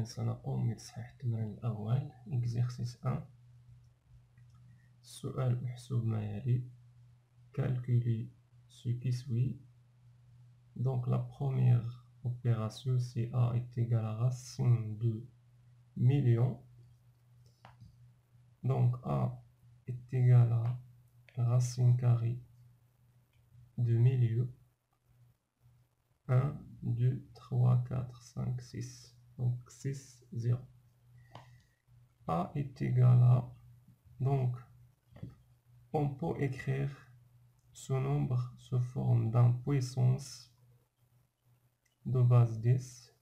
سنقوم بتصحيح التمرين الأول exercice 1. السؤال محسوب ما يلي calculer ce qui suit. Donc la première opération, c'est A est égal à racine de million. Donc A est égal à racine carrée de milieu. 1, 2, 3, 4, 5, 6. Donc 6, 0. A est égal à... Donc, on peut écrire ce nombre sous forme d'une puissance de base 10.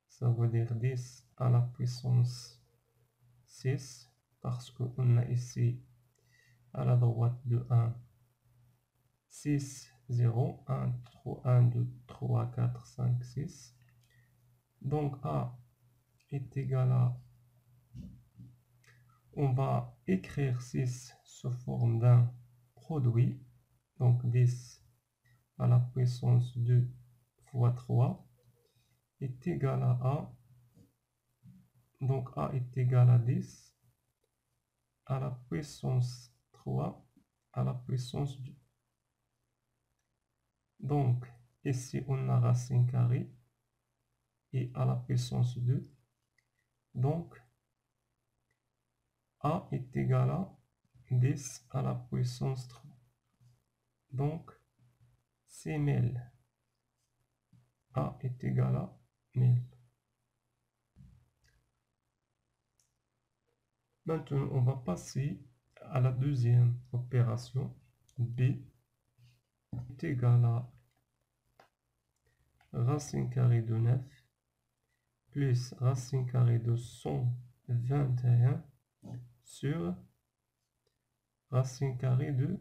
Ça veut dire 10 à la puissance 6, parce qu'on a ici à la droite de 1, 6, 0, 1, 3, 1, 2, 3, 4, 5, 6. Donc A est égal à... On va écrire 6 sous forme d'un produit. Donc 10 à la puissance 2 fois 3 est égal à A. Donc A est égal à 10 à la puissance 3 à la puissance 2. Donc ici on a racine carrée et à la puissance 2. Donc A est égal à 10 à la puissance 3. Donc c'est 1000. A est égal à 1000. Maintenant, on va passer à la deuxième opération. B est égal à racine carrée de 9 plus racine carrée de 121 sur racine carrée de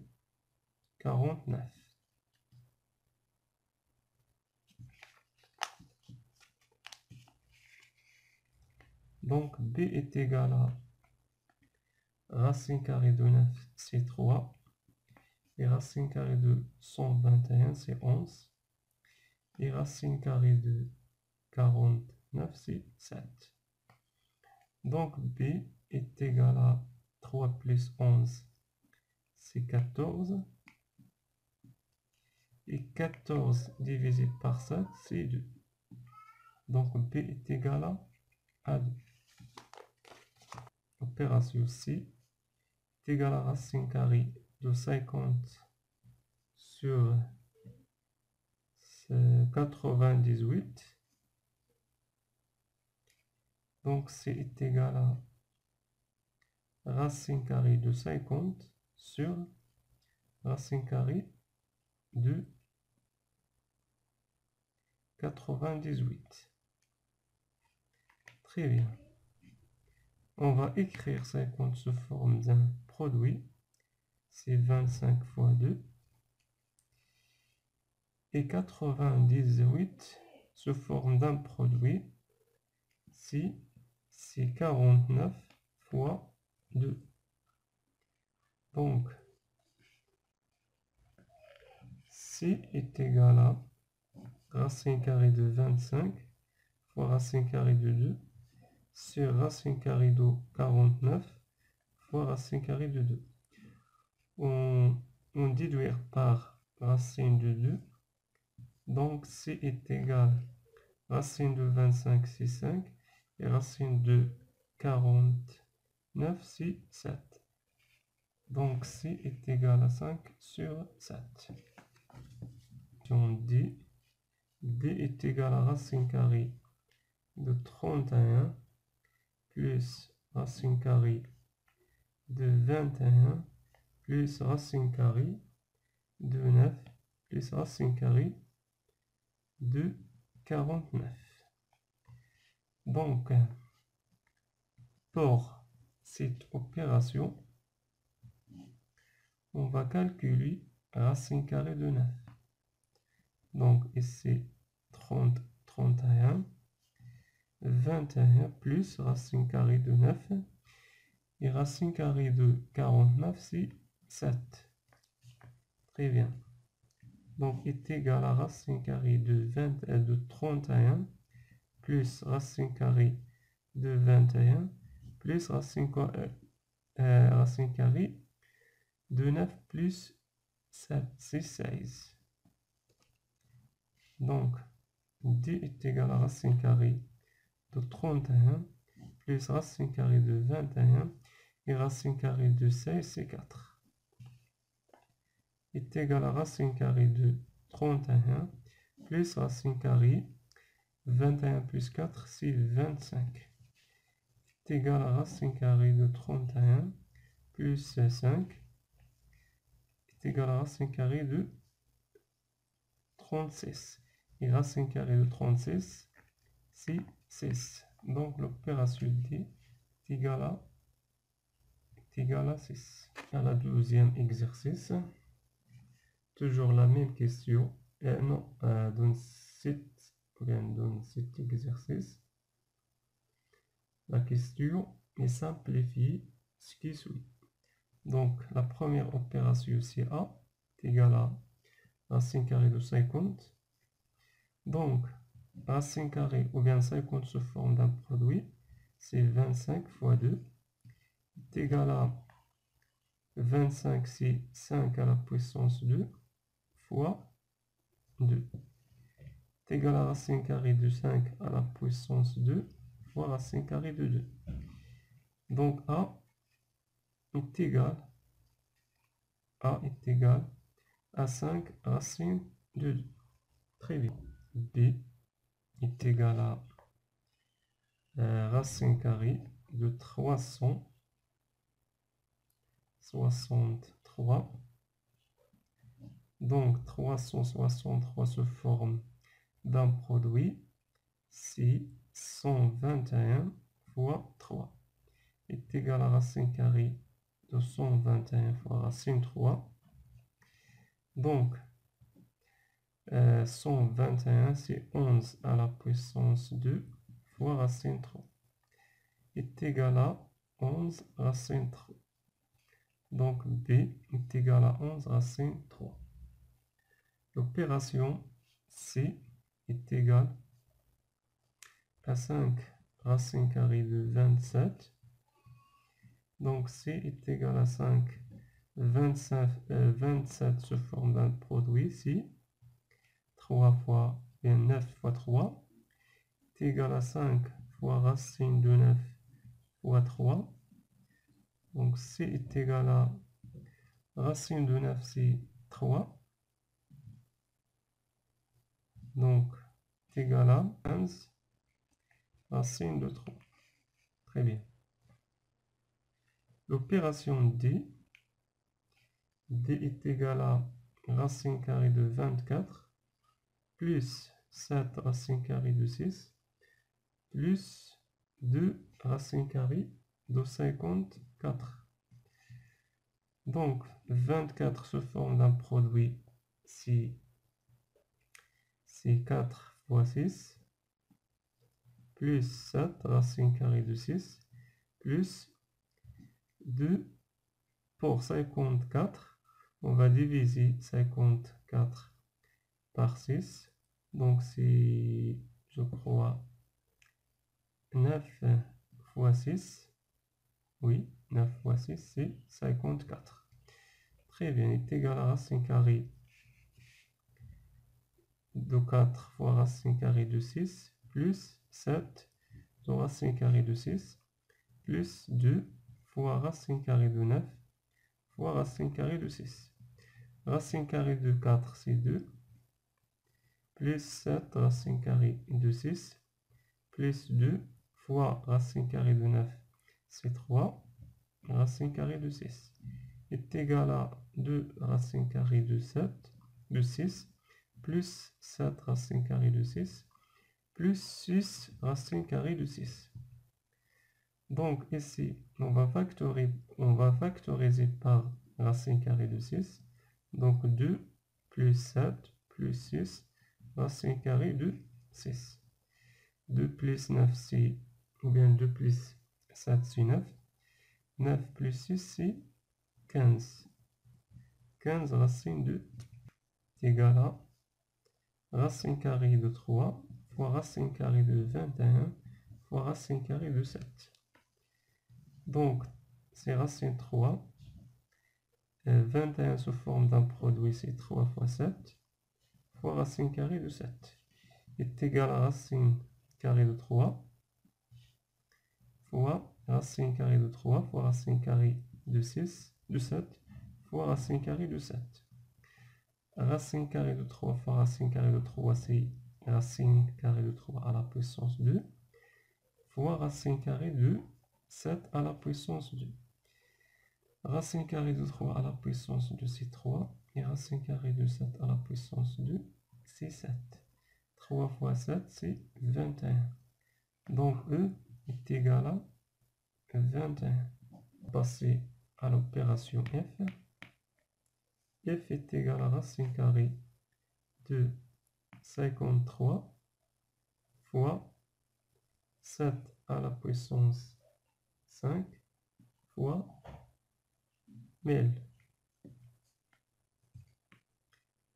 49. Donc B est égal à racine carrée de 9, c'est 3. Et racine carrée de 121, c'est 11. Et racine carrée de 49, c'est 7. Donc B est égal à 3 plus 11, c'est 14. Et 14 divisé par 7, c'est 2. Donc B est égal à 2. Opération C est égal à racine carrée de 50 sur 98. Donc C est égal à racine carrée de 50 sur racine carrée de 98. Très bien. On va écrire 50 sous forme d'un produit. C'est 25 fois 2. Et 98 sous forme d'un produit. Si c'est 49 fois 2. Donc, C est égal à racine carrée de 25 fois racine carrée de 2 sur racine carrée de 49 fois racine carrée de 2. On déduire par racine de 2. Donc C est égal à racine de 25, c'est 5. Et racine de 49, c'est 7. Donc C est égal à 5 sur 7. On dit B est égal à racine carrée de 31 plus racine carrée de 21 plus racine carrée de 9 plus racine carrée de 49. Donc, pour cette opération, on va calculer racine carrée de 9. Donc ici 30, 31, 21 plus racine carrée de 9 et racine carrée de 49, c'est 7. Très bien. Donc est égal à racine carrée de 31 plus racine carrée de 21 plus racine carrée de 9 plus 7, c'est 16. Donc, D est égal à racine carrée de 31 plus racine carrée de 21 et racine carrée de 16, c'est 4. Est égal à racine carrée de 31 plus racine carrée 21 plus 4, c'est 25. Est égal à racine carrée de 31 plus 5 est égal à racine carrée de 36. Et racine carrée de 36, c'est 6. Donc l'opération D est égale à 6. À la 12e exercice, toujours la même question. Dans cet exercice, la question est simplifiée ce qui suit. Donc la première opération, c'est A est égal à racine carrée de 50. Donc racine carrée ou bien 50 sous forme d'un produit, c'est 25 fois 2 est égal à 25, c'est 5 à la puissance 2 fois 2 est égal à racine carrée de 5 à la puissance 2 fois racine carrée de 2. Donc A est égal à 5 racine de 2. Très bien. B est égal à racine carrée de 363. Donc 363 se forme d'un produit, c'est 121 fois 3 est égal à racine carrée de 121 fois racine 3. Donc 121, c'est 11 à la puissance 2 fois racine 3 est égal à 11 racine 3. Donc B est égal à 11 racine 3. L'opération C est égale à 5 racine carrée de 27. Donc C est égal à 5. 27 se forme d'un produit ici. 3 fois 9 fois 3 est égal à 5 fois racine de 9 fois 3. Donc C est égal à racine de 9, c'est 3. Donc est égal à 15 racine de 3. Très bien. L'opération D est égal à racine carrée de 24 plus 7 racine carrée de 6 plus 2 racine carrée de 54. Donc 24 se forme d'un produit, c'est 4 fois 6 plus 7 racine carrée de 6 plus 2 pour 54. On va diviser 54 par 6. Donc c'est, je crois, 9 fois 6. Oui, 9 fois 6, c'est 54. Très bien, est égal à racine carrée de 4 fois racine carrée de 6 plus 7 de racine carrée de 6 plus 2 fois racine carrée de 9 fois racine carrée de 6. Racine carrée de 4, c'est 2 plus 7 racine carrée de 6 plus 2 fois racine carrée de 9, c'est 3 racine carrée de 6 est égal à 2 racine carrée de 6 plus 7 racine carrée de 6 plus 6 racine carrée de 6. Donc ici, on va factoriser par racine carrée de 6. Donc 2 plus 7 plus 6 racine carrée de 6. 2 plus 9, c'est, ou bien 2 plus 7, c'est 9. 9 plus 6, c'est 15. 15 racine de est égal à racine carrée de 3 fois racine carrée de 21 fois racine carrée de 7. Donc, c'est racine 3. 21 sous forme d'un produit, c'est 3 fois 7 fois racine carrée de 7 est égal à racine carrée de 3 fois racine carrée de 3 fois racine carrée de 7 fois racine carrée de 7. Racine carrée de 3 fois racine carrée de 3, c'est racine carrée de 3 à la puissance 2 fois racine carrée de 7 à la puissance 2. Racine carrée de 3 à la puissance 2, c'est 3. Et racine carrée de 7 à la puissance 2, c'est 7. 3 fois 7, c'est 21. Donc, E est égal à 21. Passer à l'opération F. F est égal à racine carrée de 53 fois 7 à la puissance 5 fois 1000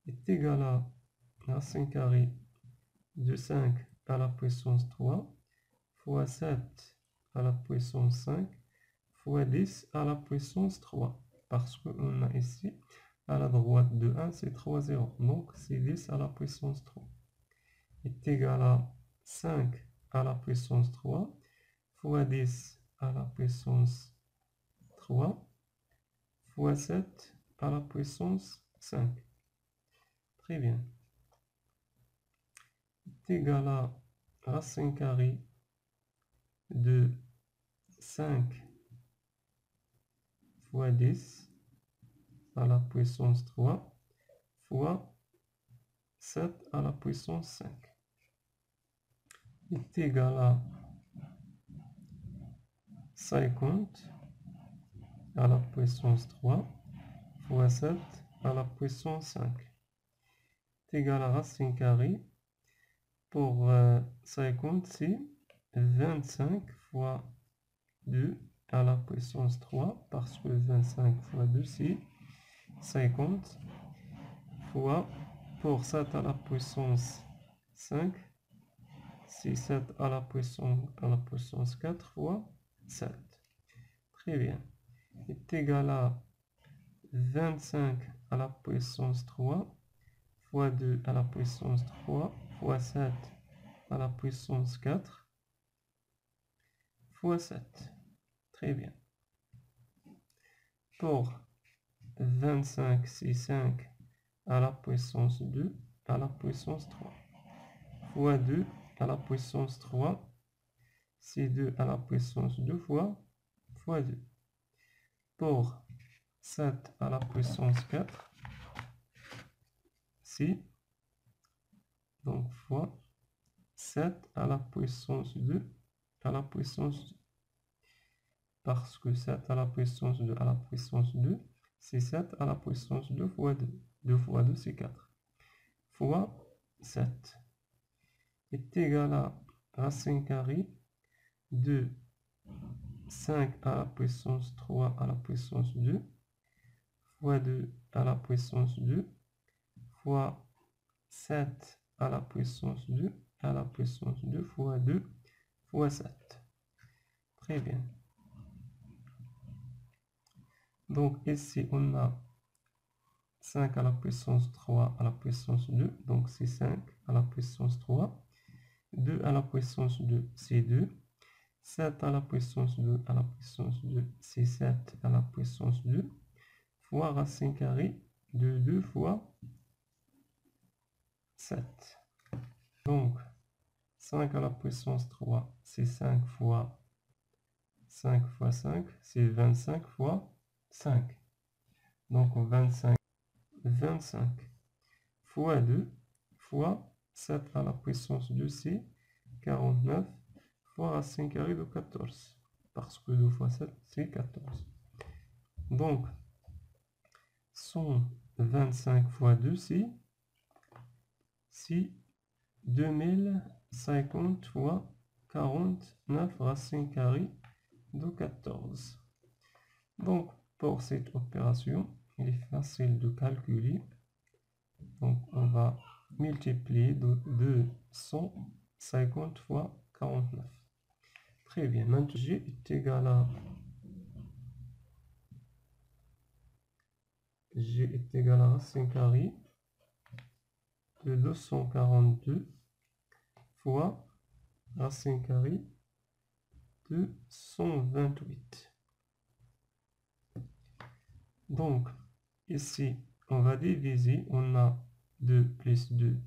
est égal à racine carrée de 5 à la puissance 3 fois 7 à la puissance 5 fois 10 à la puissance 3. Parce qu'on a ici, à la droite de 1, c'est 3 0. Donc, c'est 10 à la puissance 3 est égal à 5 à la puissance 3 fois 10 à la puissance 3 fois 7 à la puissance 5. Très bien. Est égal à racine carrée de 5 fois 10 à la puissance 3 fois 7 à la puissance 5 est égal à 50 à la puissance 3 fois 7 à la puissance 5 est égal à racine carrée pour 50, c'est 25 fois 2 à la puissance 3 parce que 25 fois 2, c'est 50 fois pour 7 à la puissance 5, c'est 7 à la puissance 4 fois 7. Très bien. Est égal à 25 à la puissance 3 fois 2 à la puissance 3 fois 7 à la puissance 4 fois 7. Très bien. Pour 25, c'est 5 à la puissance 2 à la puissance 3 fois 2 à la puissance 3, c'est 2 à la puissance 2 fois 2. Pour 7 à la puissance 4, c'est donc fois 7 à la puissance 2 à la puissance 2. Parce que 7 à la puissance 2 à la puissance 2, c'est 7 à la puissance 2 fois 2. 2 fois 2, c'est 4. Fois 7 est égal à racine carrée de 5 à la puissance 3 à la puissance 2 fois 2 à la puissance 2 fois 7 à la puissance 2 à la puissance 2 fois 2 fois 7. Très bien. Donc ici, on a 5 à la puissance 3 à la puissance 2. Donc c'est 5 à la puissance 3. 2 à la puissance 2, c'est 2. 7 à la puissance 2 à la puissance 2, c'est 7 à la puissance 2. Fois racine carrée de 2 fois 7. Donc 5 à la puissance 3, c'est 5 fois 5, c'est 25 fois 5. Donc 25 fois 2 fois 7 à la puissance 2, c'est 49 fois racine carrée de 14. Parce que 2 fois 7, c'est 14. Donc 125 fois 2, c'est 2050 fois 49 racine carrée de 14. Donc, pour cette opération, il est facile de calculer. Donc, on va multiplier de 200 50 fois 49. Très bien. Maintenant, G est égal à racine carrée de 242 fois racine carrée de 128. Donc, ici, on va diviser, on a 2 plus 2.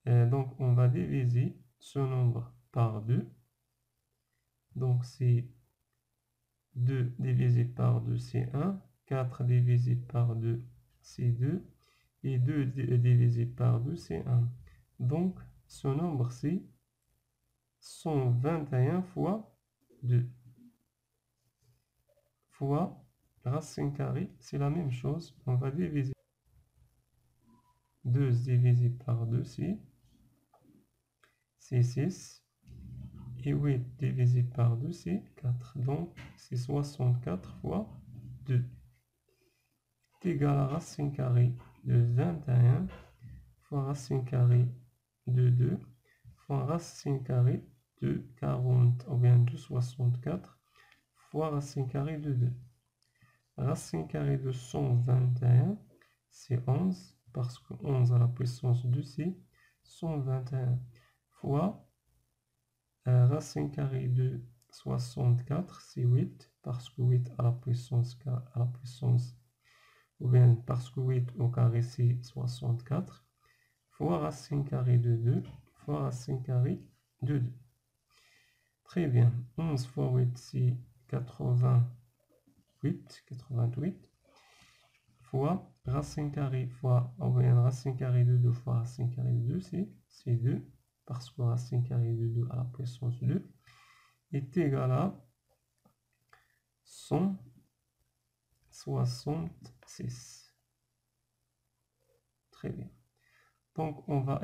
Donc, on va diviser ce nombre par 2. Donc, c'est 2 divisé par 2, c'est 1. 4 divisé par 2, c'est 2. Et 2 divisé par 2, c'est 1. Donc, ce nombre, c'est 121 fois 2. Fois racine carrée, c'est la même chose. On va diviser 2 divisé par 2, c'est 6. Et 8 divisé par 2, c'est 4. Donc, c'est 64 fois 2. C'est égal à racine carrée de 21 fois racine carrée de 2 fois racine carrée de 40, ou bien de 64 fois racine carrée de 2. Racine carrée de 121, c'est 11, parce que 11 à la puissance 2, c'est 121 fois racine carrée de 64, c'est 8, parce que 8 à la puissance, ou bien parce que 8 au carré, c'est 64, fois racine carrée de 2, fois racine carrée de 2. Très bien. 11 fois 8, c'est 88, fois racine carrée fois, ou bien racine carrée de 2 fois racine carrée de 2, c'est 2, parce que racine carrée de 2 à la puissance 2 est égal à 166. Très bien. Donc, on va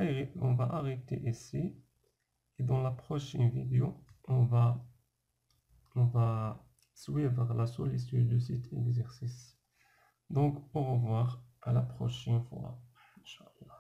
arrêter ici. Et dans la prochaine vidéo, on va suivre la solution de cet exercice. Donc, au revoir, à la prochaine fois. Inch'Allah.